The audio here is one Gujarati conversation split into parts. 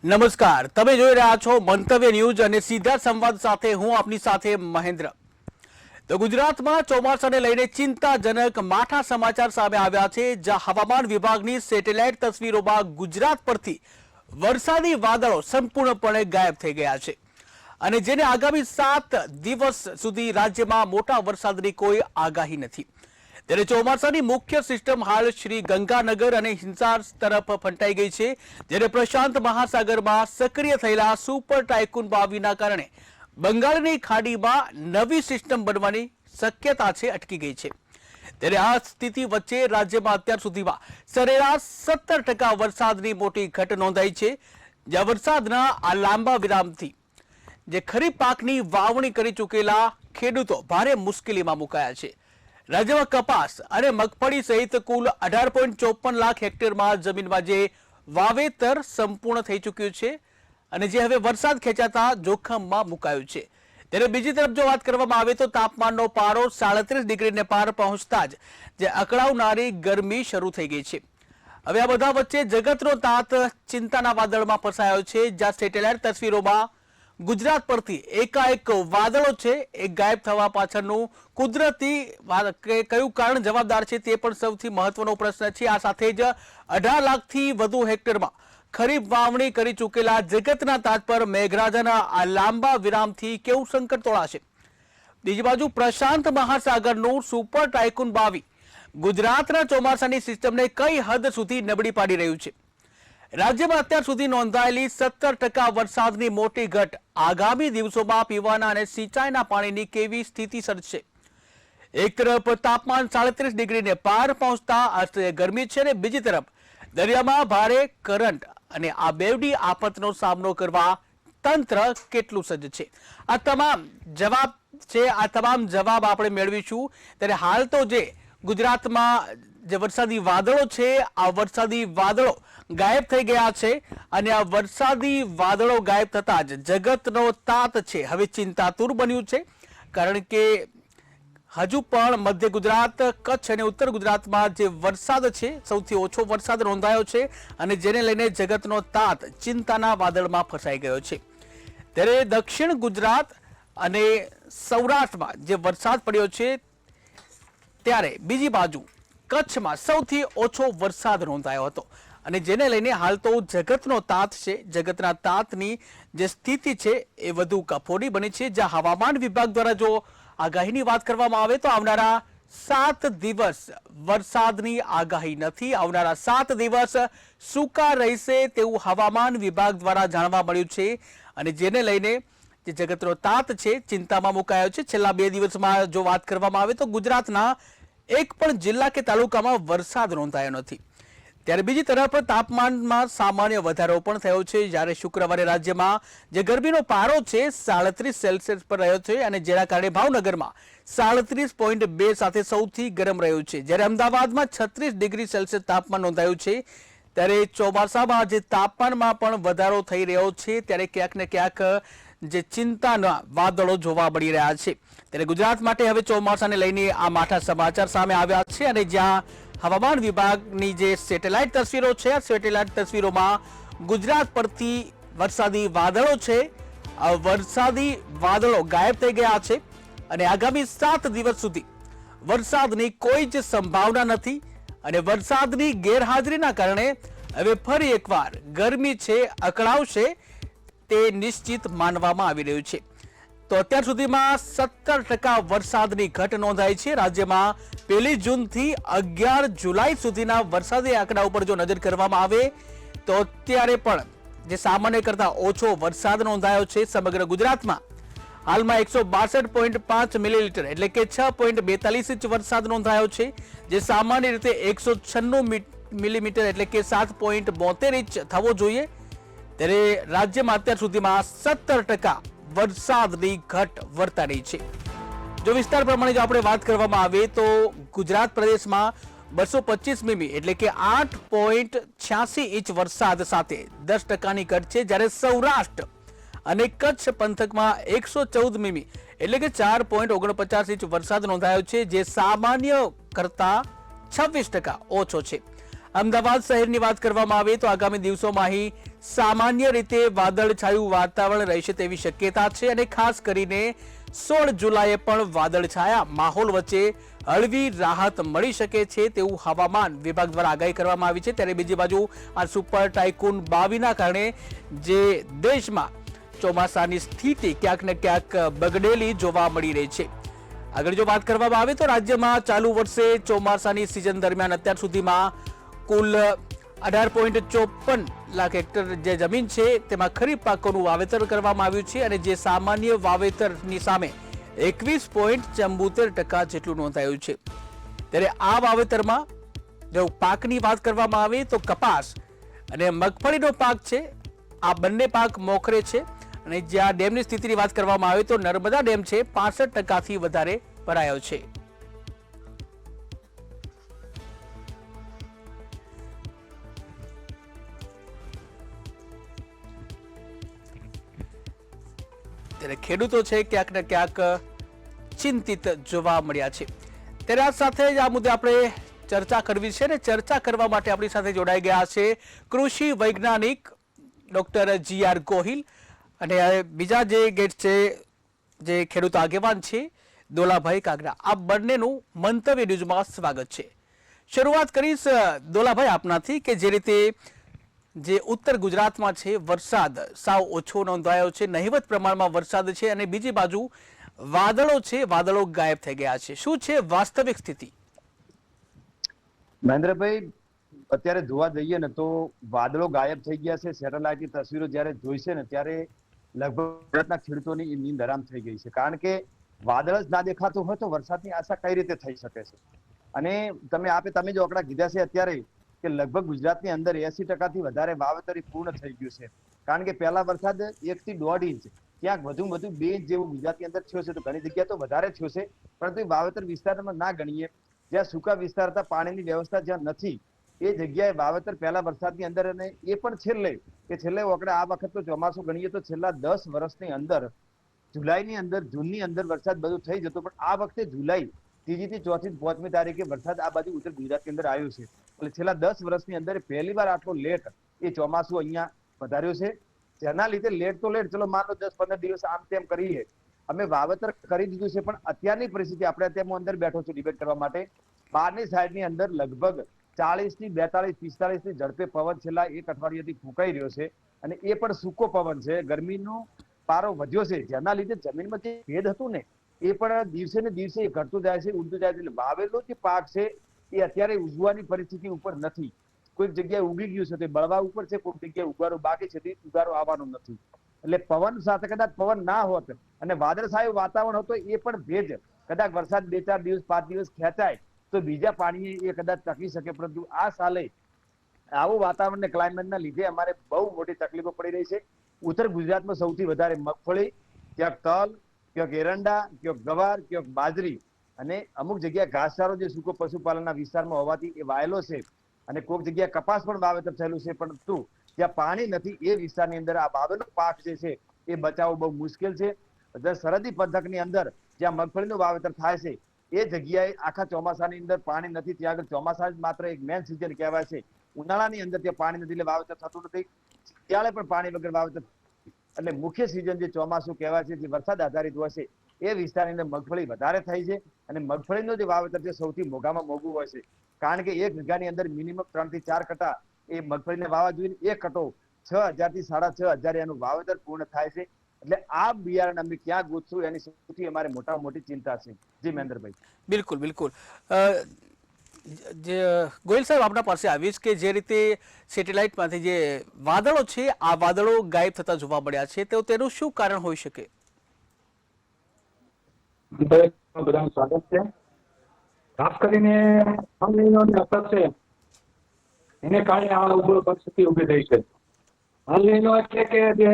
નમસ્કાર, તમે જોઈ રહ્યા છો મંતવ્ય ન્યૂઝ અને સીધા સંવાદ સાથે હું આપની સાથે મહેન્દ્ર। તો ગુજરાતમાં ચોમાસાને લઈને ચિંતાજનક માઠા સમાચાર સામે આવ્યા છે, જ્યાં હવામાન વિભાગની સેટેલાઇટ તસવીરોમાં ગુજરાત પરથી વરસાદી વાદળો સંપૂર્ણપણે ગાયબ થઈ ગયા છે અને જેને આગામી 7 દિવસ સુધી રાજ્યમાં મોટા વરસાદની કોઈ આગાહી નથી। ત્યારે ચોમાસાની મુખ્ય સિસ્ટમ હાલ શ્રી ગંગાનગર અને હિંસાર તરફ ફંટાઈ ગઈ છે, જ્યારે પ્રશાંત મહાસાગરમાં સક્રિય થયેલા સુપર ટાયકૂન બાવીના કારણે બંગાળની ખાડીમાં નવી સિસ્ટમ બનવાની શક્યતા છે અટકી ગઈ છે। ત્યારે આ સ્થિતિ વચ્ચે રાજ્યમાં અત્યાર સુધીમાં સરેરાશ 17% વરસાદની મોટી ઘટ નોંધાઈ છે, જ્યાં વરસાદના આ લાંબા વિરામથી જે ખરીફ પાકની વાવણી કરી ચૂકેલા ખેડૂતો ભારે મુશ્કેલીમાં મુકાયા છે। રાજ્યમાં કપાસ અને મગફળી સહિત કુલ 18.54 લાખ હેક્ટરમાં જમીનમાં જે વાવેતર સંપૂર્ણ થઈ ચૂક્યું છે અને જે હવે વરસાદ ખેંચાતા જોખમમાં મુકાયું છે। ત્યારે બીજી તરફ જો વાત કરવામાં આવે તો તાપમાનનો પારો 37 ડિગ્રીને પાર પહોંચતા જ જે અકળાવનારી ગરમી શરૂ થઈ ગઈ છે। હવે આ બધા વચ્ચે જગતનો તાત ચિંતાના વાદળમાં ફસાયો છે, જ્યાં સેટેલાઇટ તસવીરોમાં ગુજરાત પરથી એકાએક વાદળો છે એ ગાયબ થવા પાછળનું કુદરતી કયું કારણ જવાબદાર છે તે પણ સૌથી મહત્વનો પ્રશ્ન છે। આ સાથે જ 18 લાખથી વધુ હેક્ટરમાં ખરીફ વાવણી કરી ચૂકેલા જગતના તાત પર મેઘરાજાના આ લાંબા વિરામથી કેવું સંકટ તોળાશે? બીજી બાજુ પ્રશાંત મહાસાગરનું સુપર ટાયકૂન બાવી ગુજરાતના ચોમાસાની સિસ્ટમને કઈ હદ સુધી નબળી પાડી રહ્યું છે? રાજ્યમાં અત્યાર સુધી નોંધાયેલી 17% વરસાદની મોટી ઘટ આગામી દિવસોમાં પીવાના અને સિંચાઈના પાણીની કેવી સ્થિતિ સર્જશે? એક તરફ તાપમાન 37 ડિગ્રીને પાર પહોંચતા અસહ્ય ગરમી છે અને બીજી તરફ દરિયામાં ભારે કરંટ અને આ બેવડી આફતનો સામનો કરવા તંત્ર કેટલું સજ્જ છે? આ તમામ જવાબ આપણે મેળવીશું। ત્યારે હાલ તો જે ગુજરાતમાં જે વરસાદી વાદળો છે આ વરસાદી વાદળો ગાયબ થઈ ગયા છે અને આ વરસાદી વાદળો ગાયબ થતા જ જગતનો તાત છે હવે ચિંતાતુર બન્યું છે, કારણ કે હજુ પણ મધ્ય ગુજરાત, કચ્છ અને ઉત્તર ગુજરાતમાં જે વરસાદ છે સૌથી ઓછો વરસાદ નોંધાયો છે અને જેને લઈને જગતનો તાત ચિંતાના વાદળમાં ફસાઈ ગયો છે। ત્યારે દક્ષિણ ગુજરાત અને સૌરાષ્ટ્રમાં જે વરસાદ પડ્યો છે, ત્યારે બીજી બાજુ કચ્છમાં સૌથી ઓછો વરસાદ નોંધાયો હતો અને જેને લઈને હાલ તો જગતનો તાત છે, જગતના તાતની જે સ્થિતિ છે એ વધુ કફોડી બની છે। જ્યાં હવામાન વિભાગ દ્વારા જો આગાહીની વાત કરવામાં આવે તો આવનારા 7 દિવસ વરસાદની આગાહી નથી, આવનારા 7 દિવસ સૂકા રહેશે તેવું હવામાન વિભાગ દ્વારા જાણવા મળ્યું છે અને જેને લઈને જે જગતનો તાત છે ચિંતામાં મુકાયો છે। છેલ્લા 2 દિવસમાં જો વાત કરવામાં આવે તો ગુજરાતના એક પણ જિલ્લા કે તાલુકામાં વરસાદ નોંધાયો નથી। ત્યારે બીજી તરફ તાપમાનમાં સામાન્ય વધારો પણ થયો છે, જ્યારે શુક્રવારે રાજ્યમાં જે ગરમીનો પારો છે 37 સેલ્સિયસ પર રહ્યો છે અને જેના કારણે ભાવનગરમાં 37.2 સાથે સૌથી ગરમ રહ્યું છે, જ્યારે અમદાવાદમાં 36 ડિગ્રી સેલ્સિયસ તાપમાન નોંધાયું છે। ત્યારે ચોમાસામાં જે તાપમાનમાં પણ વધારો થઈ રહ્યો છે, ત્યારે ક્યાંક ને ક્યાંક જે ચિંતાના વાદળો જોવા મળી રહ્યા છે। ત્યારે ગુજરાત માટે હવે ચોમાસાને લઈને આ માઠા સમાચાર સામે આવ્યા છે અને જ્યાં હવામાન વિભાગની જે સેટેલાઇટ તસવીરો છે આ સેટેલાઇટ તસવીરોમાં ગુજરાત પરથી વરસાદી વાદળો છે, આ વરસાદી વાદળો ગાયબ થઈ ગયા છે અને આગામી 7 દિવસ સુધી વરસાદની કોઈ જ સંભાવના નથી અને વરસાદની ગેરહાજરીના કારણે હવે ફરી એકવાર ગરમી છે અકળાવશે તે નિશ્ચિત માનવામાં આવી રહ્યું છે। તો અત્યાર સુધીમાં 17% વરસાદની ઘટ નોંધાઈ છે। રાજ્યમાં 1 જૂનથી 11 જુલાઈ સુધીના વરસાદી આંકડા ઉપર જો નજર કરવામાં આવે તો અત્યારે પણ જે સામાન્ય કરતા ઓછો વરસાદ નોંધાયો છે। સમગ્ર ગુજરાતમાં હાલમાં 162.5 મિલીમીટર એટલે કે 6.42 ઇંચ વરસાદ નોંધાયો છે, જે સામાન્ય રીતે 196 મિલીમીટર એટલે કે 7.72 ઇંચ થવો જોઈએ। ત્યારે રાજ્યમાં અત્યાર સુધીમાં 17% વરસાદની ઘટ વર્તાઈ છે। જો વિસ્તાર પ્રમાણે જો આપણે વાત કરવામાં આવે તો ગુજરાત પ્રદેશમાં 225 મીમી એટલે કે 8.86 ઇંચ વરસાદ સાથે 10%ની ઘટ છે, જ્યારે સૌરાષ્ટ્ર અને કચ્છ પંથકમાં 114 મીમી એટલે કે 4.49 ઇંચ વરસાદ નોંધાયો છે, જે સામાન્ય કરતા 26% ઓછો છે। અમદાવાદ શહેરની વાત કરવામાં આવે તો આગામી દિવસોમાં અહીં સામાન્ય રીતે વાદળછાયું વાતાવરણ રહેશે તેવી શક્યતા છે અને ખાસ કરીને 16 જુલાઈએ પણ વાદળછાયા માહોલ વચ્ચે હળવી રાહત મળી શકે છે તેવું હવામાન વિભાગ દ્વારા આગાહી કરવામાં આવી છે। ત્યારે બીજી બાજુ આ સુપર ટાઇકૂન બાવીના કારણે જે દેશમાં ચોમાસાની સ્થિતિ ક્યાંક ને ક્યાંક બગડેલી જોવા મળી રહી છે। આગળ જો વાત કરવામાં આવે તો રાજ્યમાં ચાલુ વર્ષે ચોમાસાની સિઝન દરમિયાન અત્યાર સુધીમાં કુલ 18.54 લાખ હેક્ટર જે જમીન છે તેમાં ખરીફ પાકોનું વાવેતર કરવામાં આવ્યું છે અને જે સામાન્ય વાવેતરની સામે 21.74% જેટલું નોંધાયું છે। ત્યારે આ વાવેતરમાં જો પાકની વાત કરવામાં આવે તો કપાસ અને મગફળીનો પાક છે, આ બંને પાક મોખરે છે અને જ્યાં ડેમની સ્થિતિની વાત કરવામાં આવે તો નર્મદા ડેમ છે 65%થી વધારે ભરાયો છે। ત્યારે ખેડૂતો છે ક્યાંક ને ક્યાંક ચિંતિત જોવા મળ્યા છે। ત્યારે આ સાથે જ આ મુદ્દે આપણે ચર્ચા કરવી છે અને ચર્ચા કરવા માટે આપણી સાથે જોડાઈ ગયા છે કૃષિ વૈજ્ઞાનિક ડોક્ટર GR ગોહિલ અને બીજા જે ગેટ છે જે ખેડૂત આગેવાન છે દોલાભાઈ કાગડા। આ બંનેનું મંતવ્ય ન્યૂઝમાં સ્વાગત છે। શરૂઆત કરીશ દોલાભાઈ આપનાથી કે જે રીતે જે ઉત્તર ગુજરાતમાં છે વરસાદ સાવ ઓછો નોંધાયો છે, નહિવત પ્રમાણમાં વરસાદ છે અને બીજી બાજુ વાદળો છે, વાદળો ગાયબ થઈ ગયા છે, શું છે વાસ્તવિક સ્થિતિ? મહેન્દ્રભાઈ, અત્યારે જોવા જઈએ ને તો વાદળો ગાયબ થઈ ગયા છે। સેટેલાઇટની તસવીરો જ્યારે જોઈશે ને ત્યારે લગભગ ગુજરાતના ખેડૂતોની નીંદ હરામ થઈ ગઈ છે, કારણ કે વાદળ જ ના દેખાતું હોય તો વરસાદની આશા કઈ રીતે થઈ શકે છે? અને તમે જો આંકડા કીધા છે અત્યારે કે લગભગ ગુજરાતની અંદર 80% વધારે વાવેતર પૂર્ણ થઈ ગયું છે, કારણ કે પહેલા વરસાદ 1 થી 1.5 ઇંચ, ક્યાંક વધુ 2 ઇંચ જેવું ગુજરાતની અંદર થયો છે, તો ઘણી જગ્યાએ તો વધારે થયો છે, પરંતુ વાવેતર વિસ્તારમાં ના ગણીએ, જ્યાં સૂકા વિસ્તાર હતા, પાણીની વ્યવસ્થા જ્યાં નથી, એ જગ્યાએ વાવેતર પહેલા વરસાદની અંદર અને એ પણ છેલ્લે આ વખત તો ચોમાસું ગણીએ તો છેલ્લા 10 વર્ષની અંદર જુલાઈની અંદર, જૂનની અંદર વરસાદ બધું થઈ જતો, પણ આ વખતે જુલાઈ 3જી થી 4જી 5મી તારીખે વરસાદ આ બાજુ ઉત્તર ગુજરાતની અંદર આવ્યો છે। એટલે છેલ્લા 10 વર્ષની અંદર પહેલી વાર આટલો લેટ એ ચોમાસું અહીંયા વધાર્યો છે, જેના લીધે લેટ તો લેટ, ચલો માનો 10-15 દિવસ આમ તેમ કરીએ, અમે વાવેતર કરી દીધું છે, પણ અત્યારની પરિસ્થિતિ આપણે અત્યારે હું અંદર બેઠો છું ડિબેટ કરવા માટે, બહારની સાઈડની અંદર લગભગ 40 થી 42, 45 ની ઝડપે પવન છેલ્લા એક અઠવાડિયાથી ફૂંકાઈ રહ્યો છે અને એ પણ સૂકો પવન છે। ગરમીનો પારો વધ્યો છે, જેના લીધે જમીનમાં જે ભેજ હતું ને એ પણ દિવસે ને દિવસે ઘટતું જાય છે, ઉડતું જાય છે। એટલે વાવેલો જે પાક છે એ અત્યારે ઉગવાની પરિસ્થિતિ ઉપર નથી, કોઈક જગ્યાએ ઉગી ગયું છે તો બળવા ઉપર છે, કોઈક જગ્યાએ ઉગારો બાકી છે, ઉગારો આવવાનો નથી। એટલે પવન સાથે કદાચ પવન ના હોત અને વાદળછાયું વાતાવરણ હતો, એ પણ ભેજ કદાચ વરસાદ 2-4 દિવસ 5 દિવસ ખેંચાય તો બીજા પાણી એ કદાચ ટકી શકે, પરંતુ આ સાલે આવું વાતાવરણ ને ક્લાઇમેટના લીધે અમારે બહુ મોટી તકલીફો પડી રહી છે। ઉત્તર ગુજરાતમાં સૌથી વધારે મગફળી, ક્યાંક તલ, ક્યાંક એરંડા, ક્યાંક ગવાર, ક્યાંક બાજરી અને અમુક જગ્યાએ ઘાસચારો જે સૂકો પશુપાલનના વિસ્તારમાં હોવાથી એ વાયેલો છે અને કોઈક જગ્યાએ કપાસ પણ વાવેતર થયેલું છે, પરંતુ જ્યાં પાણી નથી એ વિસ્તારની અંદર આ વાવેલો પાક જે છે એ બચાવવો બહુ મુશ્કેલ છે। સરહદી પંથકની અંદર જ્યાં મગફળીનું વાવેતર થાય છે એ જગ્યાએ આખા ચોમાસાની અંદર પાણી નથી, ત્યાં આગળ ચોમાસા જ માત્ર એક મેન સિઝન કહેવાય છે, ઉનાળાની અંદર ત્યાં પાણી નથી એટલે વાવેતર થતું નથી, ત્યારે પણ પાણી વગર વાવેતર, એટલે મુખ્ય સિઝન જે ચોમાસું કહેવાય છે, જે વરસાદ આધારિત હોય છે, એ વિસ્તારની અંદર મગફળી વધારે થઈ છે અને મગફળીનું જે વાવેતર છે સૌથી મોંઘામાં મોંઘું હોય છે, કારણ કે 1 વીઘાની અંદર મિનિમમ 3 થી 4 કટા એ મગફળીને વાવા જોઈએ, એક કટો 6,000 થી 6,500 એનું વાવેતર પૂર્ણ થાય છે। એટલે આ બિયારણ અમે ક્યાં ગોતશું એની સૌથી અમારે મોટામાં મોટી ચિંતા છે। જી મહેન્દ્રભાઈ, બિલકુલ બિલકુલ। જે ગોયલ સાહેબ આપના પાસે આવીશ કે જે રીતે સેટેલાઇટમાંથી જે વાદળો છે આ વાદળો ગાયબ થતા જોવા મળ્યા છે, તો તેનું શું કારણ હોઈ શકે? બધાનું સ્વાગત છે। ખાસ કરીને અલનીનોની અસર છે એને કારણે આ ઉભો પરિસ્થિતિ ઉભી થઈ છે। અલનીનો એટલે કે જે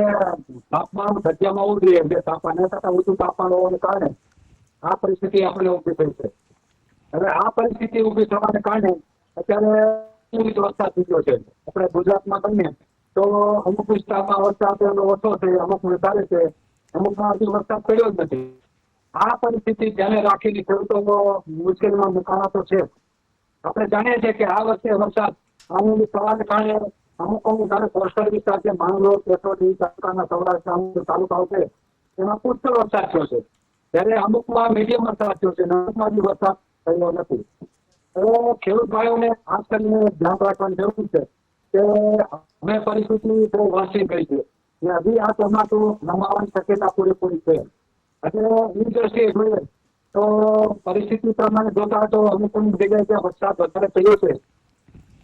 તાપમાન જગ્યામાં ઉતરી જે તાપમાન કરતાં ઊંચું તાપમાન હોવાને કારણે આ પરિસ્થિતિ આપણે ઉભી થઈ છે। હવે આ પરિસ્થિતિ ઉભી થવાને કારણે અત્યારે વરસાદ થઈ ગયો છે। આપણે ગુજરાતમાં ગણીએ તો અમુક વિસ્તારમાં વરસાદ ઓછો છે, અમુક વધારે છે, અમુકમાં હજી વરસાદ પડ્યો જ નથી। આ પરિસ્થિતિ ધ્યાને રાખીને ખેડૂતો મુશ્કેલીમાં મુકાણા તો છે। આપણે જાણીએ છીએ કે આ વર્ષે વરસાદ આની થવાને કારણે અમુક તારે કોસ્ટલ વિસ્તાર છે, માંગરોળ, કેશોદ તાલુકાના સૌરાષ્ટ્ર અમુક તાલુકાઓ છે એમાં પુષ્કળ વરસાદ થયો છે, ત્યારે અમુકમાં મીડિયમ વરસાદ થયો છે, અમુકમાં બી વરસાદ થયો નથી. તો ખેડૂત ભાઈઓને ખાસ કરીને ધ્યાન રાખવાની જરૂર છે કે હવે પરિસ્થિતિ બહુ વાંચી ગઈ છે ને હજી આ ચોમાસું નમાવાની શક્યતા પૂરેપૂરી છે. એટલે એ દ્રષ્ટિએ જોઈએ તો પરિસ્થિતિ પ્રમાણે જોતા તો અમુક અમુક જગ્યાએ જ્યાં વરસાદ વધારે થયો છે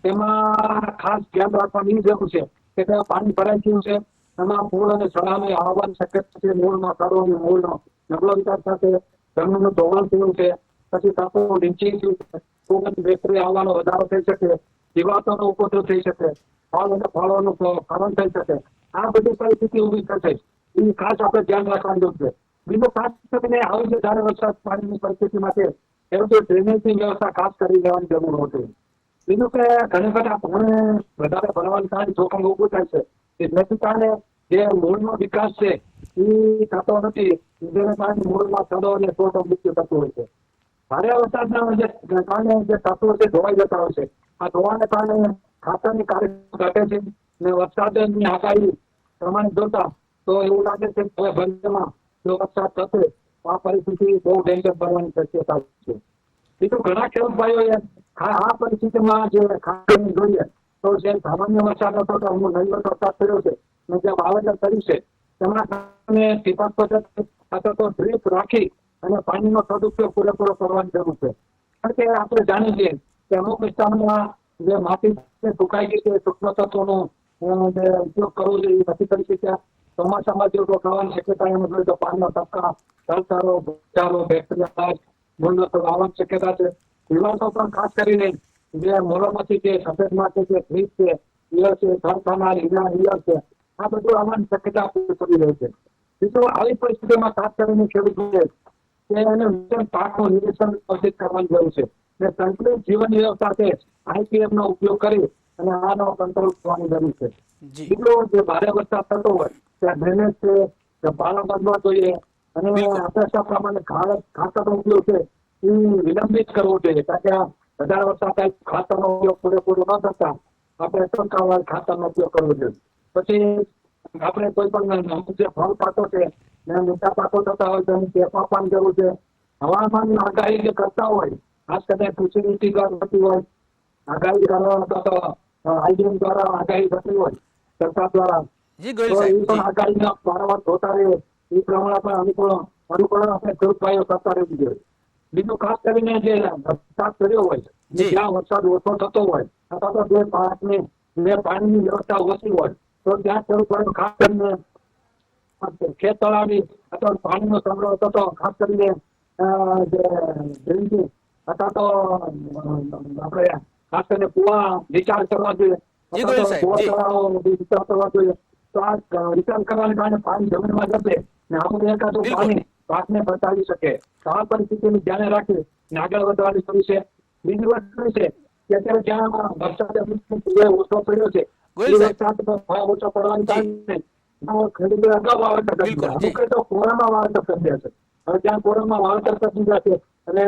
તેમાં ખાસ ધ્યાન રાખવાની જરૂર છે કે ત્યાં પાણી ભરાઈ ગયું છે, એમાં પૂર અને સડાને આવવાની શક્યતા છે, મૂળમાં સારો અને મૂળનો નબળો વિકાસ સાથે જમીનનું ધોવાણ થયું છે, પછી તાપો ડીંચી થયું છે, ફૂગ અને બેક્ટેરિયા આવવાનો વધારો થઈ શકે, જીવાતોનો ઉપદ્રવ થઈ શકે, ફળ અને ફળોનું ફલન થઈ શકે. આ બધી પરિસ્થિતિ ઊભી થશે, એ ખાસ આપણે ધ્યાન રાખવાની જરૂર છે. બીજું ખાસ કરીને આવી વધારે વરસાદ પાણીની પરિસ્થિતિ માટે ખેડૂતો ડ્રેનેજની વ્યવસ્થા ખાસ કરી લેવાની જરૂર હોય. બીજું કે ઘણી બધા પાણી વધારે ભરવાની કારણે જોખમ ઊભું થાય છે, જેથી કારણે જે મૂળનો વિકાસ છે એ થતો નથી, જેને કારણે મૂળમાં સડો અને છોડો મૃત્યુ થતું હોય છે. ભારે વરસાદના કારણે જે તત્વો છે ધોવાઈ જતા હોય છે. આ ધોવાને કારણે ખાતરની કાર્યક્ષમતા ઘટે છે અને વરસાદની આગાહી પ્રમાણે જોતા તો એવું લાગે છે કે હવે ભવિષ્યમાં જો વરસાદ થશે તો આ પરિસ્થિતિ બહુ ડેન્જર બનવાની શક્યતા છે. બીજું ઘણા ખેડૂત ભાઈઓએ આ પરિસ્થિતિમાં જે ખાસ કરીને જોઈએ તો જે સામાન્ય વરસાદ હતો તો અમુક નહીવત વરસાદ થયો છે અને જે વાવેતર કર્યું છે તેમના કારણે ટીપાક પદ્ધતિ અથવા તો ડ્રીપ રાખી અને પાણીનો સદુપયોગ પૂરેપૂરો કરવાની જરૂર છે. કારણ કે આપણે જાણીએ છીએ કે અમુક વિસ્તારમાં જે માટી સુકાઈ ગઈ છે, સૂક્ષ્મ તત્વોનો જે ઉપયોગ કરવો જોઈએ એ નથી કરી શક્યા. ચોમાસામાં જો થવાની શક્યતા એમાં જોઈએ તો પાણીનો ટપકા, જળચારો, ભૂચારો, બેક્ટેરિયા, મૂળનો આવવાની શક્યતા છે. જીવાતો પણ ખાસ કરીને જે મોરમાંથી છે, સફેદ માટી છે, ફ્રીજ છે, ઈયળ છે, સરખાના ઈયળ છે, આ બધું આવવાની શક્યતા પડી રહી છે. બીજું આવી પરિસ્થિતિમાં ખાસ કરીને ખેડૂતોએ કે એને પાકનું નિરીક્ષણ વિકસિત કરવાની જરૂર છે ને સંકલિત જીવન વ્યવસ્થા છે IPM નો ઉપયોગ કરી અને આનો કંટ્રોલ કરવાની જરૂર છે. બીજું જે ભારે વરસાદ થતો હોય ત્યાં ડ્રેનેજ છે, કે પાળો બાંધવા જોઈએ અને અપેક્ષા પ્રમાણે ખાતરનો ઉપયોગ છે એ વિલંબિત કરવો જોઈએ, કારણ કે વધારે વરસાદ થાય ખાતરનો ઉપયોગ પૂરેપૂરો ન થતા આપણે ટંકાવાર ખાતરનો ઉપયોગ કરવો જોઈએ. પછી આપણે કોઈ પણ જે ફળ પાકો છે ને મોટા પાકો થતા હોય તો એની ટેપ આપવાની જરૂર છે. હવામાનની આગાહી જે કરતા હોય ખાસ કરીને કૃષિ નીતિ દ્વારા થતી હોય, આગાહી કરવા અથવા તો IBM દ્વારા આગાહી થતી હોય સરકાર દ્વારા, જી તો ગોહિલ એ સાહેબ, પણ જી આગાહીના વારંવાર જોતા રહે એ પ્રમાણે પણ અનુકૂળ આપણે ખેડૂત ભાઈઓ કરતા રહેવું જોઈએ. બીજું ખાસ કરીને જે વરસાદ કર્યો હોય જ્યાં વરસાદ ઓછો થતો હોય અથવા તો જે પાણીની વ્યવસ્થા ઓછી હોય તો ત્યાં ખેડૂત ભાઈઓ ખાસ કરીને ખેત તળાવની અથવા પાણીનો સંગ્રહ થતો ખાસ કરીને જે ડ્રિંકિંગ અથવા તો આપણે ખાસ કરીને કુવા રિચાર્જ કરવા જોઈએ જી અથવા ગોહિલ તો સાહેબ, કુવા જી તળાવ રિચાર્જ કરવા જોઈએ. તો આ રિચાર્જ કરવાને કારણે પાણી જમીનમાં જશે ને આપણે એકાદું બિલકુલ. પાણી પાકને બચાવી શકે. તો આ પરિસ્થિતિને ધ્યાને રાખી ને આગળ વધવાની જરૂર છે. બીજી વસ્તુ છે કે અત્યારે જ્યાં વરસાદ ઓછો પડ્યો છે ગોહિલ એ સાહેબ, વરસાદ ઓછો પડવાની જી કારણે ખેડૂતો અગાઉ વાવેતર કરી બિલકુલ, દીધા, જી. અમુક તો કોરામાં વાવેતર કરી દે છે. હવે ત્યાં કોરામાં વાવેતર કરી દીધા છે અને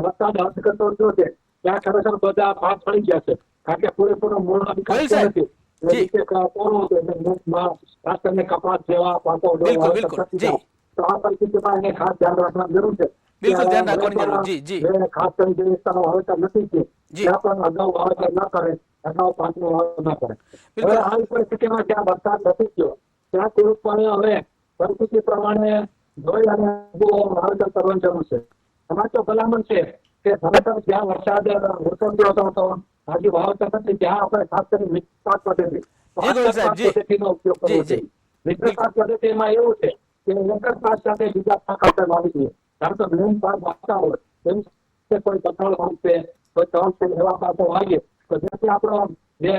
વરસાદ હદ કરતો થયો છે ત્યાં ખરેખર બધા પાક પડી ગયા છે, કારણ કે પૂરેપૂરો મૂળનો વિકાસ ગોહિલ થયો સાહેબ, નથી. જી નીચે કોરો છે એટલે મૂળમાં ખાસ કરીને કપાસ જેવા પાકો બિલકુલ, વાવેતર બિલકુલ, કરી જી દીધા. તો આ પરિસ્થિતિમાં એને ખાસ ધ્યાન રાખવાની જરૂર છે. બિલકુલ ધ્યાન રાખવાની જરૂર, જી જી જે ખાસ કરીને જે વિસ્તારમાં વાવેતર નથી થયું જી ત્યાં પણ અગાઉ વાવેતર ન કરે, અગાઉ પાકનું વાવેતર ન કરે. હવે બિલકુલ, આવી પરિસ્થિતિમાં જ્યાં વરસાદ નથી થયો ત્યાં ખેડૂતોને હવે પરિસ્થિતિ પ્રમાણે જોઈ અને વાવેતર કરવાની જરૂર છે. અમારે તો ભલામણ છે કે ખરેખર જ્યાં વરસાદ ઓછો હતો હજી વાવેતર નથી ત્યાં આપણે ખાસ કરીને મિશ્ર પાક પદ્ધતિ જી ગોહિલ સાહેબ, જી પદ્ધતિનો ઉપયોગ કરવો જી જોઈએ. જી મિશ્ર બિલકુલ, પાક પદ્ધતિમાં એવું છે કે એક જ પાક સાથે બીજા પાક આપણે વાવી દઈએ. કારણ કે મેઇન પાક વાવતા હોય તેમ છતાં કોઈ કઠોળ વાવશે, કોઈ તલ છે એવા પાકો વાવીએ તો જેથી આપણો જે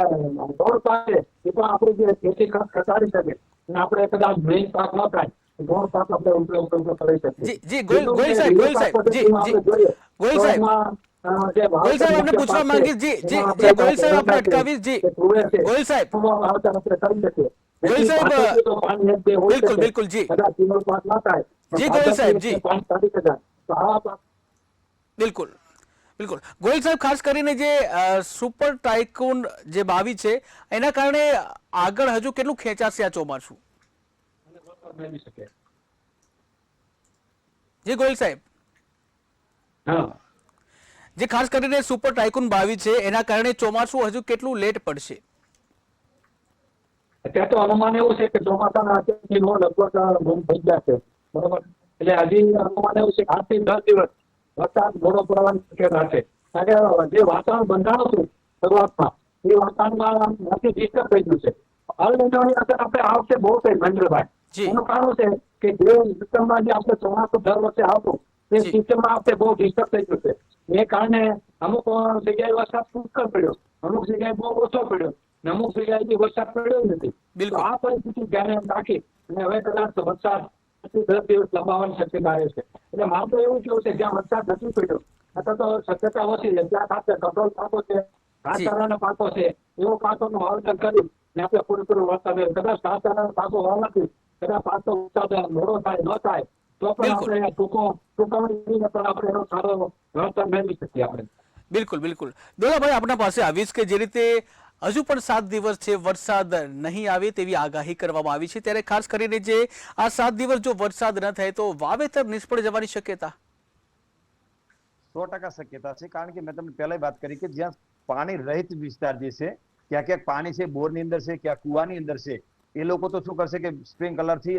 ગોળ પાક છે એ પણ આપણી જે ખેતી ખર્ચ ઘટાડી શકે અને આપણે કદાચ મેઇન પાક ન થાય ગોળ પાક આપણે ઉપયોગ કરી શકીએ. જી જી બીજું ગોહિલ કે સાહેબ, લીલો ગોહિલ પાક સાહેબ, જી પદ્ધતિમાં જી આપણે જોઈએ ગોહિલ તો સાહેબ, એમાં જે ગોહિલ સાહેબ આપણે પૂછવા માંગીએ, જી જી જી ગોહિલ સાહેબ આપણે અટકાવીશ, જી ગોહિલ સાહેબ, વાવેતર આપણે કરી શકીએ. ગોહિલ સાહેબ, તો પાણી એક બે હોઈ બિલકુલ શકે, બિલકુલ, જી કદાચ તીનો પાક ના થાય જી ગોહિલ સાહેબ, જી પાણી કાઢી શકાય. તો આવા પાક બિલકુલ બિલકુલ. ગોયલ સાહેબ, ખાસ કરીને જે સુપર ટાઇકૂન જે બાવી છે એના કારણે આગળ હજુ કેટલું ખેંચાશે આ ચોમાસું? અને વરસાદ મેળવી શકે. જી ગોયલ સાહેબ, હા, જે ખાસ કરીને સુપર ટાઇકૂન બાવી છે એના કારણે ચોમાસું હજુ કેટલું લેટ પડશે? અત્યારે તો અનુમાન એવું છે કે ચોમાસાના અત્યારથી લગભગ બંધ થઈ ગયા છે, બરોબર. એટલે હજી અનુમાન એવું છે કે 8 થી 10 દિવસ વરસાદ ઘણો પડવાની શક્યતા છે. કારણ કે જે વાતાવરણ બંધાણું હતું શરૂઆતમાં, એ વાતાવરણમાં નથી ડિસ્ટર્બ થઈ ગયું છે. અલ નિનોની અસર આપણે આ વખતે બહુ થઈ, મહેન્દ્રભાઈ. જી. એનું કારણ છે કે જે સિસ્ટમમાં જે આપણે ચોમાસું દર વર્ષે આવતું, તે જી. સિસ્ટમમાં આપણે બહુ ડિસ્ટર્બ થઈ ગયું છે. એ કારણે અમુક જગ્યાએ વરસાદ પુષ્કળ પડ્યો, અમુક જગ્યાએ બહુ ઓછો પડ્યો, અને અમુક જગ્યાએથી વરસાદ પડ્યો જ નથી. બિલકુલ. તો આ પરિસ્થિતિ ધ્યાને રાખી અને હવે કદાચ વરસાદ 10 દિવસ લંબાવવાની શક્યતા રહે છે. એટલે મારું તો એવું કેવું છે, જ્યાં વરસાદ નથી પડ્યો અથવા તો શક્યતા ઓછી છે, ત્યાં ખાસ કઠોળ પાકો છે, ઘાસચારાના પાકો છે, એવો પાકોનું વાવેતર કરી ને આપણે પૂરેપૂરું વરસાદ કદાચ ઘાસચારાના પાકો વાવવાથી કદાચ પાકો ઉત્પાદન મોડો થાય ન થાય તો પણ બિલકુલ. આપણે ટૂંકવણીને પણ આપણે એનો સારો વળતર મેળવી શકીએ આપણે. બિલકુલ બિલકુલ. દોલાભાઈ, આપણા પાસે આવીશ કે જે રીતે હજુ પણ 7 દિવસ છે વરસાદ નહીં આવે તેવી આગાહી કરવામાં આવી છે, ત્યારે ખાસ કરીને જે આ 7 દિવસ જો વરસાદ ન થાય તો વાવેતર નિષ્ફળ જવાની શક્યતા? 100% શક્યતા છે. કારણ કે મેં તમને પહેલા વાત કરી કે જ્યાં પાણી રહિત વિસ્તાર જે છે, ક્યાં ક્યાંક પાણી છે, બોરની અંદર છે, ક્યાં કુવાની અંદર છે, એ લોકો તો શું કરશે કે સ્પ્રિંકલર થી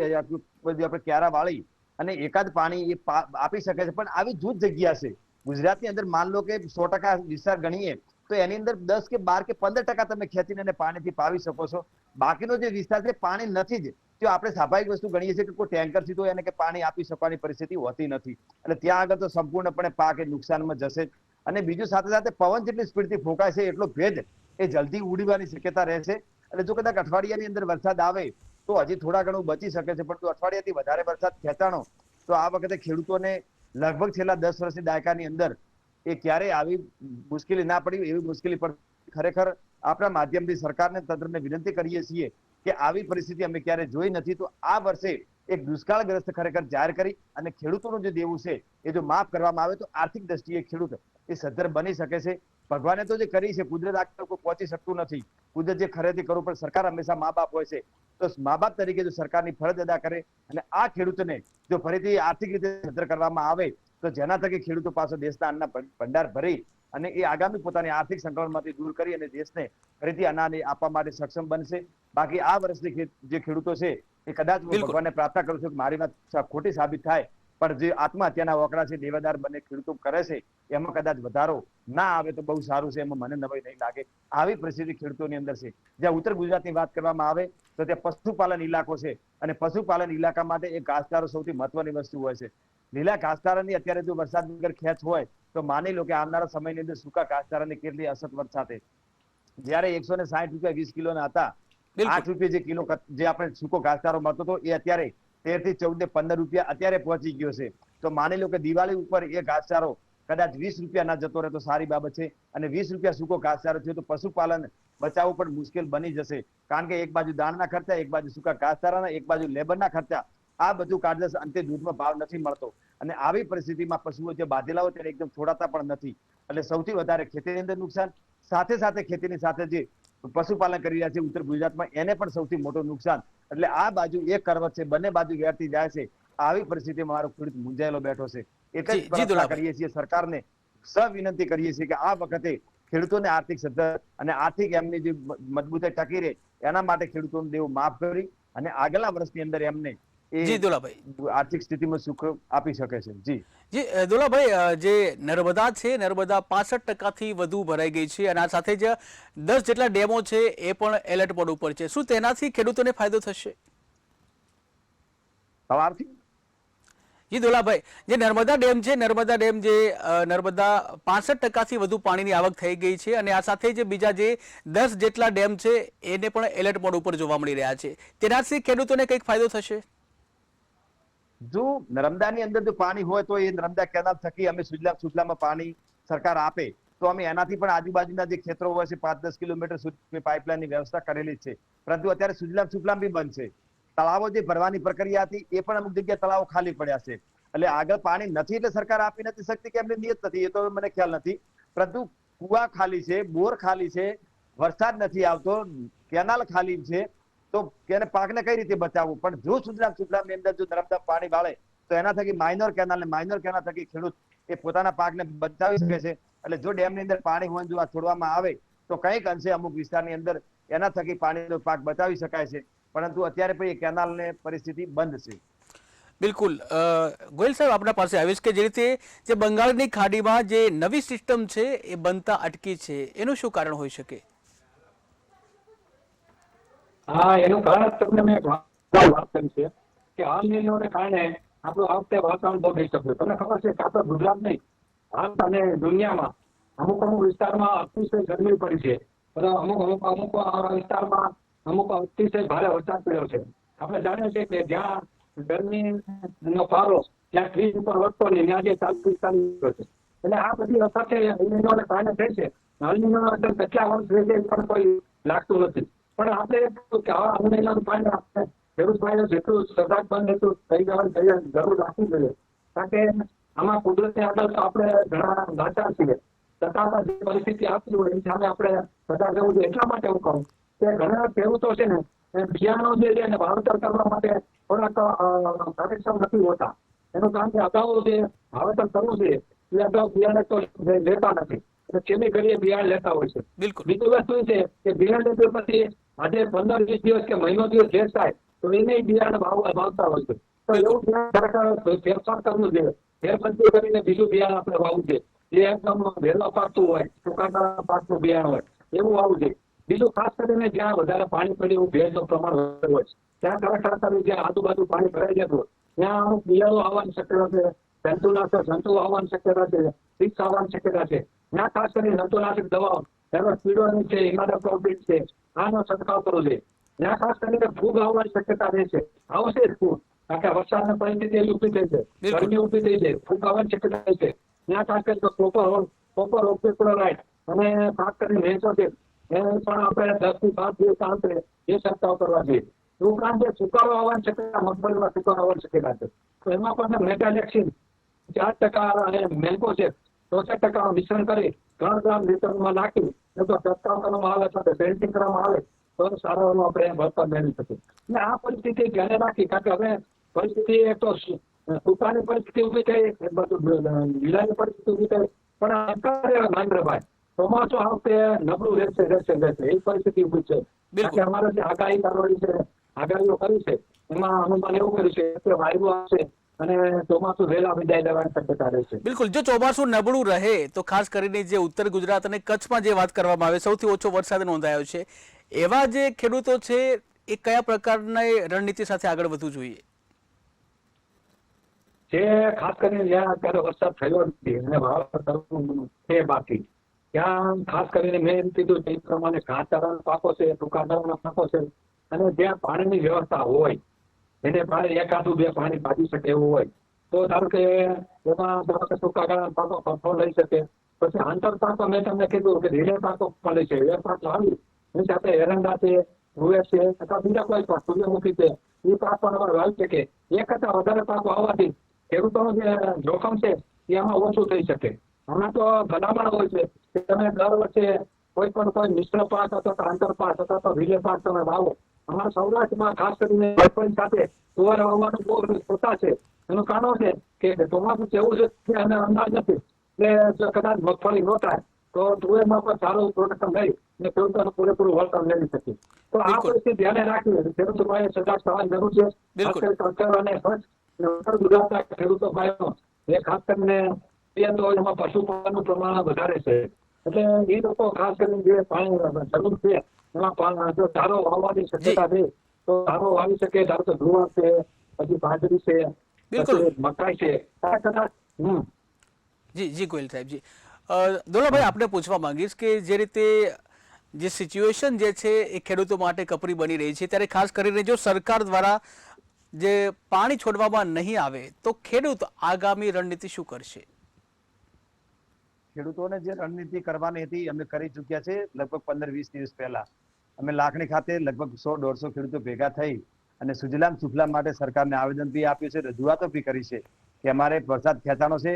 બધી આપણે ક્યારા વાળી અને એકાદ પાણી એ આપી શકે છે. પણ આવી જૂથ જગ્યા છે ગુજરાતની અંદર, માન લો કે 100% વિસ્તાર ગણીએ તો એની અંદર 10 કે 12 કે 15% તમે ખેંચીને એને પાણીથી પાવી શકો છો. બાકીનો જે વિસ્તાર છે પાણી નથી જ, તો આપણે સ્વાભાવિક વસ્તુ ગણીએ છીએ કે કોઈ ટેન્કરથી તો એને કે પાણી આપી શકવાની પરિસ્થિતિ હોતી નથી. એટલે ત્યાં આગળ તો સંપૂર્ણપણે પાક એ નુકસાનમાં જશે જ. અને બીજું સાથે સાથે પવન જેટલી સ્પીડથી ફૂંકાય છે એટલો ભેજ એ જલ્દી ઉડીવાની શક્યતા રહેશે. એટલે જો કદાચ અઠવાડિયાની અંદર વરસાદ આવે તો હજી થોડા ઘણું બચી શકે છે, પણ જો અઠવાડિયાથી વધારે વરસાદ ખેંચાણો તો આ વખતે ખેડૂતોને લગભગ છેલ્લા 10 વર્ષની દાયકાની અંદર એ ક્યારેય આવી મુશ્કેલી ના પડી, એવી મુશ્કેલી પર ખરેખર આપણા માધ્યમથી સરકારને તંત્રને વિનંતી કરીએ છીએ કે આવી પરિસ્થિતિ અમે ક્યારે જોઈ નથી. તો આ વર્ષે એક દુષ્કાળગ્રસ્ત ખરેખર જાહેર કરી અને ખેડૂતોનું જે દેવું છે એ જો માફ કરવામાં આવે તો આર્થિક દ્રષ્ટિએ ખેડૂત એ સદ્ધર બની શકે છે. ભગવાને તો જે કરી છે, કુદરત આગળ કોઈ પહોંચી શકતું નથી. કુદરત જે ખરેખર કરવું પણ સરકાર હંમેશા મા બાપ હોય છે, તો મા બાપ તરીકે જો સરકારની ફરજ અદા કરે અને આ ખેડૂતોને જો ફરીથી આર્થિક રીતે સદ્ધર કરવામાં આવે તો જેના થકી ખેડૂતો પાસે દેશના અન્નના ભંડાર ભરી અને એ આગામી પોતાની આર્થિક સંકલનમાંથી દૂર કરી અને દેશને ફરીથી અનાજ આપવા માટે સક્ષમ બનશે. બાકી આ વર્ષની જે ખેડૂતો છે એ કદાચ હું ભગવાનને પ્રાર્થના કરું છું કે મારી વાત ખોટી સાબિત થાય, પણ જે આત્મહત્યાના વકરા છે, દેવાદાર બંને ખેડૂતો કરે છે, એમાં કદાચ વધારો ના આવે તો બહુ સારું છે, એમાં મને નવાઈ નહીં લાગે. આવી પરિસ્થિતિ ખેડૂતોની અંદર છે. જ્યાં ઉત્તર ગુજરાતની વાત કરવામાં આવે તો ત્યાં પશુપાલન ઇલાકો છે અને પશુપાલન ઇલાકા માટે એક ઘાસચારો સૌથી મહત્વની વસ્તુ હોય છે. લીલા ઘાસચારાની અત્યારે જો વરસાદ વગર ખેંચ હોય તો માની લો કે આવનારા સમયની અંદર સૂકા ઘાસચારાની કેટલી અસર વરસાદે. જયારે 160 રૂપિયા 20 કિલોના હતા, 8 રૂપિયા જે કિલો જે આપણે સૂકો ઘાસચારો મળતો હતો એ અત્યારે 13 થી 14 ને 15 રૂપિયા અત્યારે પહોંચી ગયો છે. તો માની લો કે દિવાળી ઉપર એ ઘાસચારો કદાચ 20 રૂપિયા ના જતો રહે તો સારી બાબત છે, અને 20 રૂપિયા સૂકો ઘાસચારો થયો તો પશુપાલન બચાવવું પણ મુશ્કેલ બની જશે. કારણ કે એક બાજુ દાણના ખર્ચા, એક બાજુ સૂકા ઘાસચારાના, એક બાજુ લેબરના ખર્ચા, આ બધું કાઢે અંતે દૂધનો ભાવ નથી મળતો. અને આવી પરિસ્થિતિમાં પશુઓ જે બાંધેલા હોય તેને એકદમ છોડાતા પણ નથી. એટલે સૌથી વધારે ખેતીની અંદર નુકસાન, સાથે સાથે ખેતીની સાથે જે પશુપાલન કરી રહ્યા છે ઉત્તર ગુજરાતમાં એને પણ સૌથી મોટું નુકસાન. એટલે આ બાજુ એક કરવત છે, બંને બાજુ વેરતી જાય છે. આવી પરિસ્થિતિમાં મારો ખેડૂત મૂંઝાયેલો બેઠો છે. એટલે જ પ્રાર્થના કરીએ છીએ સરકારને, વિનંતી કરીએ છીએ કે આ વખતે ખેડૂતોને આર્થિક સદ્ધર અને આર્થિક એમની જે મજબૂતાઈ ટકી રહે એના માટે ખેડૂતોનું દેવું માફ કરી અને આગલા વર્ષની અંદર એમને આર્થિક સ્થિતિમાં સુખ આપી શકે છે. જી દોલાભાઈ, જે નર્મદા છે, નર્મદા 65% વધુ ભરાઈ ગઈ છે અને આ સાથે જ 10 જેટલા ડેમો છે એ પણ એલર્ટ મોડ ઉપર છે. શું તેનાથી ખેડૂતોને ફાયદો થશે? જી દોલાભાઈ, જે નર્મદા ડેમ છે, નર્મદા ડેમ જે નર્મદા 65% વધુ પાણીની આવક થઈ ગઈ છે અને આ સાથે જ બીજા જે 10 જેટલા ડેમ છે એને પણ એલર્ટ મોડ ઉપર જોવા મળી રહ્યા છે. તેનાથી ખેડૂતોને કંઈક ફાયદો થશે? જો નર્મદાની અંદર જો પાણી હોય તો એ નર્મદા કેનાલ થકી અમે સુજલામાં પાણી સરકાર આપે તો અમે એનાથી પણ આજુબાજુના જે ખેતરો હોય છે 5-10 કિલોમીટર સુધી પાઇપલાઇનની વ્યવસ્થા કરેલી છે. પરંતુ અત્યારે સુજલામ બી બંધ છે. તળાવો જે ભરવાની પ્રક્રિયા હતી એ પણ અમુક જગ્યાએ તળાવો ખાલી પડ્યા છે. એટલે આગળ પાણી નથી એટલે સરકાર આપી નથી શકતી કે એમની નિયત નથી, એ તો મને ખ્યાલ નથી. પરંતુ કુવા ખાલી છે, બોર ખાલી છે, વરસાદ નથી આવતો, કેનાલ ખાલી છે, તો તેને પાકને કઈ રીતે બચાવવું? પણ જો સુજલામ ની અંદર જો નર્મદા પાણી વાળે તો એના થકી માઇનોર કેનાલ થકી ખેડૂત એ પોતાના પાકને બચાવી શકે છે. એટલે જો ડેમની અંદર પાણી હોય જો આ છોડવામાં આવે તો કંઈક અંશે અમુક વિસ્તારની અંદર એના થકી પાણીનો પાક બચાવી શકાય છે. પરંતુ અત્યારે પણ એ કેનાલને પરિસ્થિતિ બંધ છે. બિલકુલ ગોયલ સાહેબ આપણા પાસે આવીશ કે જે રીતે જે બંગાળની ખાડીમાં જે નવી સિસ્ટમ છે એ બનતા અટકી છે, એનું શું કારણ હોઈ શકે? હા, એનું કારણ તમને મેં વાત કરી છે કે હાલ નિર્ણયોને કારણે આપણું આ વખતે વાતાવરણ બહુ થઈ શક્યું. તમને ખબર છે કે આપણે ગુજરાત નહીં, ભારત અને દુનિયામાં અમુક વિસ્તારમાં અતિશય ગરમી પડી છે, અમુક વિસ્તારમાં અમુક અતિશય ભારે વરસાદ પડ્યો છે. આપણે જાણીએ છીએ કે જ્યાં ગરમીનો પારો ત્યાં 30 ઉપર વધતો નહીં, ત્યાં જે 40-45 છે. એટલે આ બધી અસર છે નિર્ણયોને કારણે થઈ છે. નિર્ણયો અંદર કેટલા વર્ષ રહેશે પણ કોઈ લાગતું નથી. પણ આપણે નિર્ણયોનું પાણી આપણે ખેડૂત ભાઈઓ જેટલું સજાગ બને એટલું થઈ જવાની જરૂર રાખવી જોઈએ. કારણ કે આમાં કુદરતની આગળ તો આપણે ઘણા લાચાર છીએ, છતાં જે પરિસ્થિતિ આપતી હોય એની સામે આપણે સજાગ રહેવું જોઈએ. એટલા માટે હું કહું કે ઘણા ખેડૂતો છે ને બિયારણો જે છે એને વાવેતર કરવા માટે થોડાક કાર્યક્ષમ નથી હોતા. એનું કારણ કે અગાઉ જે વાવેતર કરવું છે એ અગાઉ બિયારણ તો લેતા નથી, કેમી કરીએ બિયારણ લેતા હોય છે. બીજું વસ્તુ એ છે કે બિયારણ લીધું પછી આજે 15-20 દિવસ કે મહિનો દિવસ લેટ થાય તો એને બિયારણ વાવતા હોય છે. તો એવું બિયારણ ફેરફાર કરવું જોઈએ, ફેરબદલી કરીને બીજું બિયારણ આપણે વાવવું જોઈએ, જે એકદમ વહેલા પાકતું હોય, ટૂંકા પાકનું બિયારણ હોય એવું વાવવું જોઈએ. બીજું ખાસ કરીને જ્યાં વધારે પાણી પડ્યું, ભેજનું પ્રમાણ વધારે હોય ત્યાં ખરેખર જ્યાં આજુબાજુ પાણી ભરાઈ જતું હોય ત્યાં અમુક બિયારો આવવાની શક્યતા છે, જંતુ આવવાની શક્યતા છે, ટીક્સ આવવાની શક્યતા છે. ત્યાં ખાસ કરીને જંતુનાશક દવાઓ એનો સ્પીડોની છે, ઇમાડાક્લોપ્રિડ છે, આનો છંટકાવ કરવો જોઈએ. ત્યાં ખાસ કરીને ફૂગ આવવાની શક્યતા રહેશે, આવશે જ ફૂગ, કારણ કે વરસાદની પરિસ્થિતિ એવી ઉભી થઈ છે, ગરમી ઉભી થઈ છે, ફૂગ આવવાની શક્યતા રહેશે. ત્યાં ખાસ કરીને કોપર ઓક્સિક્લોરાઇડ અને ખાસ કરીને ભેંસો છે એને પણ આપણે 10 થી 12 દિવસ અંતરે એ છંટકાવ કરવા જોઈએ. ઉપરાંત જે સુકારો આવવાની શક્યતા, મગફળીમાં સુકારો આવવાની શક્યતા છે તો એમાં પણ મેટાલેક્સિન 4% અને મેન્કો છે 64% મિશ્રણ કરી 3 ગ્રામ લીટરમાં નાખી જો છંટકાવ કરવામાં આવે તો પેન્ટિંગ કરવામાં આવે તો સારો એનો આપણે વળતર મેળવી શકીએ. અને આ પરિસ્થિતિ ધ્યાને રાખી, કારણ કે હવે પરિસ્થિતિ એક તો સુકાની પરિસ્થિતિ ઉભી થઈ, એક બાજુ લીલાની પરિસ્થિતિ ઉભી થઈ, પણ અત્યારે મહેન્દ્રભાઈ ચોમાસું આ વખતે નબળું રહેશે એ પરિસ્થિતિ ઉભી છે. કારણ કે અમારે જે આગાહી કરવાની છે, આગાહીઓ કરી છે એમાં અનુમાન એવું કર્યું છે કે વાયુ આવશે અને ચોમાસું વહેલા વિદાય લેવાની શક્યતા રહેશે. બિલકુલ, જો ચોમાસું નબળું રહે તો ખાસ કરીને જે ઉત્તર ગુજરાત અને કચ્છમાં જે વાત કરવામાં આવે સૌથી ઓછો વરસાદ નોંધાયો છે, એવા જે ખેડૂતો છે એ કયા પ્રકારની રણનીતિ સાથે આગળ વધવું જોઈએ? જે ખાસ કરીને જ્યાં અત્યારે વરસાદ થયો નથી અને વાવેતર કરવું છે બાકી, ત્યાં ખાસ કરીને મેં એમ કીધું એ પ્રમાણે ઘાસચારાના પાકો છે, ટૂંકા ગાળાના પાકો છે, અને જ્યાં પાણીની વ્યવસ્થા હોય એને એકાદું બે પાણી પાડી શકે એવું હોય તો ધારો કે એમાં ટૂંકા ગાળાના પાકો ફફો લઈ શકે. પછી આંતર પાકો મેં તમને કીધું કે રીલે પાકો મળે છે, એ પાક લાવી એની સાથે એરંડા છે, રૂવેર છે અથવા બીજા કોઈ પાક, સૂર્યમુખી છે, એ પાક પણ અમારે વાવી શકે. એક કરતા વધારે પાકો આવવાથી ખેડૂતોનું જે જોખમ છે એ આમાં ઓછું થઈ શકે. હમણાં તો ભલામણ હોય છે કે તમે દર વર્ષે કોઈ મિશ્ર પાક અથવા આંતર પાક અથવા રીલે પાક તમે વાવો. અમારા સૌરાષ્ટ્રમાં ખાસ કરીને મગફળી સાથે તુવેર વાવવાનું બહુ પ્રથા છે. એનું કારણ છે કે ચોમાસું એવું છે અને અંદાજ નથી એટલે જો કદાચ મગફળી ન થાય તો તુવેરમાં પણ સારું પ્રોડક્શન લઈ અને ખેડૂતોને પૂરેપૂરું વળતર મેળવી શકે. તો આ પરિસ્થિતિ ધ્યાને રાખી ખેડૂતો ભાઈ સજાગ થવાની જરૂર છે. અને ઉત્તર ગુજરાતના ખેડૂતો ભાઈઓ એ ખાસ કરીને એમાં પશુપાલનનું પ્રમાણ વધારે છે એટલે એ લોકો ખાસ કરીને જે પાણી જરૂર છે એમાં જો ચારો વાવવાની શક્યતા છે તો ચારો વાવી શકે. ધારો કે જુવાર છે, પછી બાજરી છે, પછી મકાઈ છે. કદાચ જી ગોયલ સાહેબજી, દોલાભાઈ આપણે પૂછવા માંગીશ કે જે રીતે જે સિચ્યુએશન જે છે એ ખેડૂતો માટે કપરી બની રહી છે, ત્યારે ખાસ કરીને જો સરકાર દ્વારા જે પાણી છોડવામાં નહીં આવે તો ખેડૂત આગામી રણનીતિ શું કરશે? ખેડૂતોને જે રણનીતિ કરવાની હતી અમે કરી ચુક્યા છે. લગભગ 15-20 દિવસ પહેલા અમે લાખણી ખાતે લગભગ 100-150 ખેડૂતો ભેગા થઈ અને સુજલામ સુફલામ માટે સરકારને આવેદન બી આપ્યું છે, રજૂઆતો બી કરી છે. કે અમારે વરસાદ ખેંચાનો છે,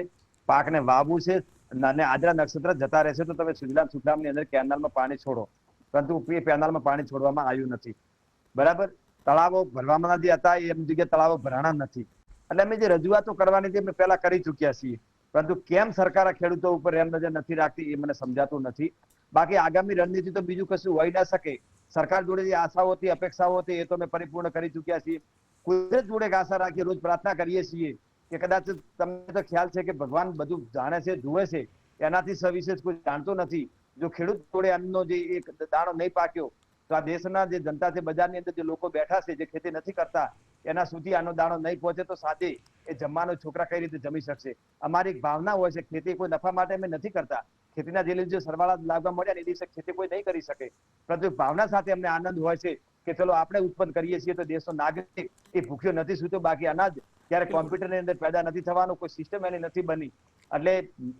પાકને વાવવું છે અને આદરા નક્ષત્ર જતા રહેશે તો તમે સુજલામ સુફલામની અંદર કેનાલમાં પાણી છોડો, પરંતુ એ કેનાલમાં પાણી છોડવામાં આવ્યું નથી. બરાબર, તળાવો ભરવામાં નથી હતા, એમ જગ્યાએ તળાવો ભરાણા નથી. એટલે અમે જે રજૂઆતો કરવાની હતી અમે પહેલા કરી ચૂક્યા છીએ, પરંતુ કેમ સરકાર આ ખેડૂતો ઉપર એમ નજર નથી રાખતી એ મને સમજાતું નથી. બાકી આગામી રણનીતિ તો બીજું કશું હોઈ ના શકે. સરકાર જોડે જે આશાઓ હતી, અપેક્ષાઓ હતી એ તો અમે પરિપૂર્ણ કરી ચૂક્યા છીએ. કુદરત જોડે આશા રાખીએ, રોજ પ્રાર્થના કરીએ છીએ કે કદાચ તમને તો ખ્યાલ છે કે ભગવાન બધું જાણે છે, જુએ છે, એનાથી સવિશેષ કોઈ જાણતો નથી. જો ખેડૂત જોડે અન્નનો જે એક દાણો નહીં પાક્યો તો આ દેશના જે જનતા છે, બજારની અંદર જે લોકો બેઠા છે, જે ખેતી નથી કરતા, એના સુધી આનો દાણો નહીં પહોંચે તો સાદે એ જમવાનો છોકરા કઈ રીતે જમી શકશે? અમારી એક ભાવના હોય છે, ખેતી કોઈ નફા માટે અમે નથી કરતા. ખેતીના જે જે સરવાળા લાગવા મળ્યા એ દિવસે ખેતી કોઈ નહીં કરી શકે, પરંતુ ભાવના સાથે અમને આનંદ હોય છે કે ચલો આપણે ઉત્પન્ન કરીએ છીએ તો દેશનો નાગરિક એ ભૂખ્યો નથી સૂતો. બાકી અનાજ ત્યારે કોમ્પ્યુટરની અંદર પેદા નથી થવાનું, કોઈ સિસ્ટમ એની નથી બની. એટલે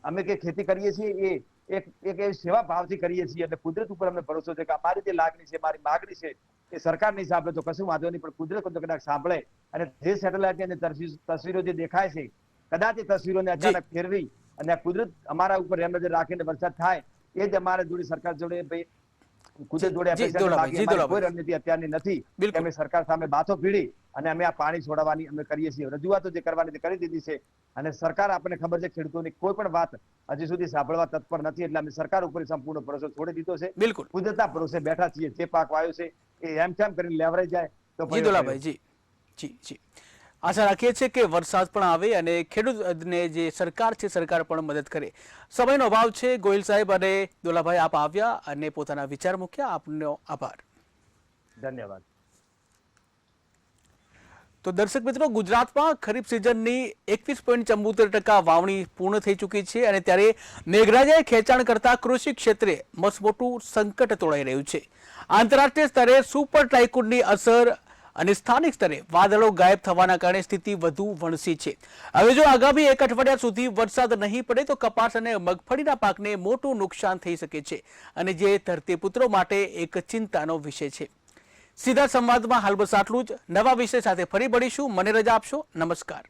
અમે કે ખેતી કરીએ છીએ એ એક સેવા ભાવથી કરીએ છીએ. એટલે કુદરત ઉપર અમને ભરોસો છે કે અમારી જે લાગણી છે, મારી માગણી છે એ સરકાર નહીં સાંભળે તો કશું વાંધો નહીં, પણ કુદરત કદાચ સાંભળે અને જે સેટેલાઇટની તસવીરો જે દેખાય છે, કદાચ એ તસવીરોને અચાનક ફેરવી અને કુદરત અમારા ઉપર એમ નજર રાખીને વરસાદ થાય, એ જ અમારે જોડે સરકાર જોડે ભાઈ કુદરત જોડે કોઈ રણનીતિ અત્યારની નથી કે અમે સરકાર સામે બાથો ભીડી અને અમે આ પાણી છોડાવવાની અમે કરીએ છીએ. રજૂઆતો જે કરવાની કરી દીધી છે અને સરકાર આપણને ખબર છે ખેડૂતોની કોઈ પણ વાત હજી સુધી સાંભળવા તત્પર નથી. એટલે અમે સરકાર ઉપર સંપૂર્ણ ભરોસો છોડી દીધો છે. બિલકુલ કુદરતના ભરોસે બેઠા છીએ. જે પાક વાયો છે એ એમ કરીને લેવરાઈ જાય તો જી દોલાભાઈ જી આશા રાખીએ છીએ કે વરસાદ પણ આવે અને ખેડૂતને જે સરકાર છે સરકાર પણ મદદ કરે. સમયનો અભાવ છે. ગોહિલ સાહેબ અને દોલાભાઈ આપ આવ્યા અને પોતાના વિચાર મૂક્યા, આપનો આભાર. ધન્યવાદ. તો દર્શક મિત્રો, ગુજરાતમાં ખરીફ સિઝનની 21.74% વાવણી પૂર્ણ થઈ ચૂકી છે અને ત્યારે મેઘરાજાએ ખેંચાણ કરતા કૃષિ ક્ષેત્રે મસમોટું સંકટ તોડાઈ રહ્યું છે. આંતરરાષ્ટ્રીય સ્તરે સુપર ટાઇફૂનની અસર અને સ્થાનિક સ્તરે વાદળો ગાયબ થવાના કારણે સ્થિતિ વધુ વણસી છે. હવે જો આગામી એક અઠવાડિયા સુધી વરસાદ નહીં પડે તો કપાસ અને મગફળીના પાકને મોટું નુકસાન થઈ શકે છે અને જે ધરતીપુત્રો માટે એક ચિંતાનો વિષય છે. સીધા સંવાદમાં હાલ બસ આટલું જ. નવા વિષય સાથે ફરી મળીશું. મને રજા આપશો. નમસ્કાર.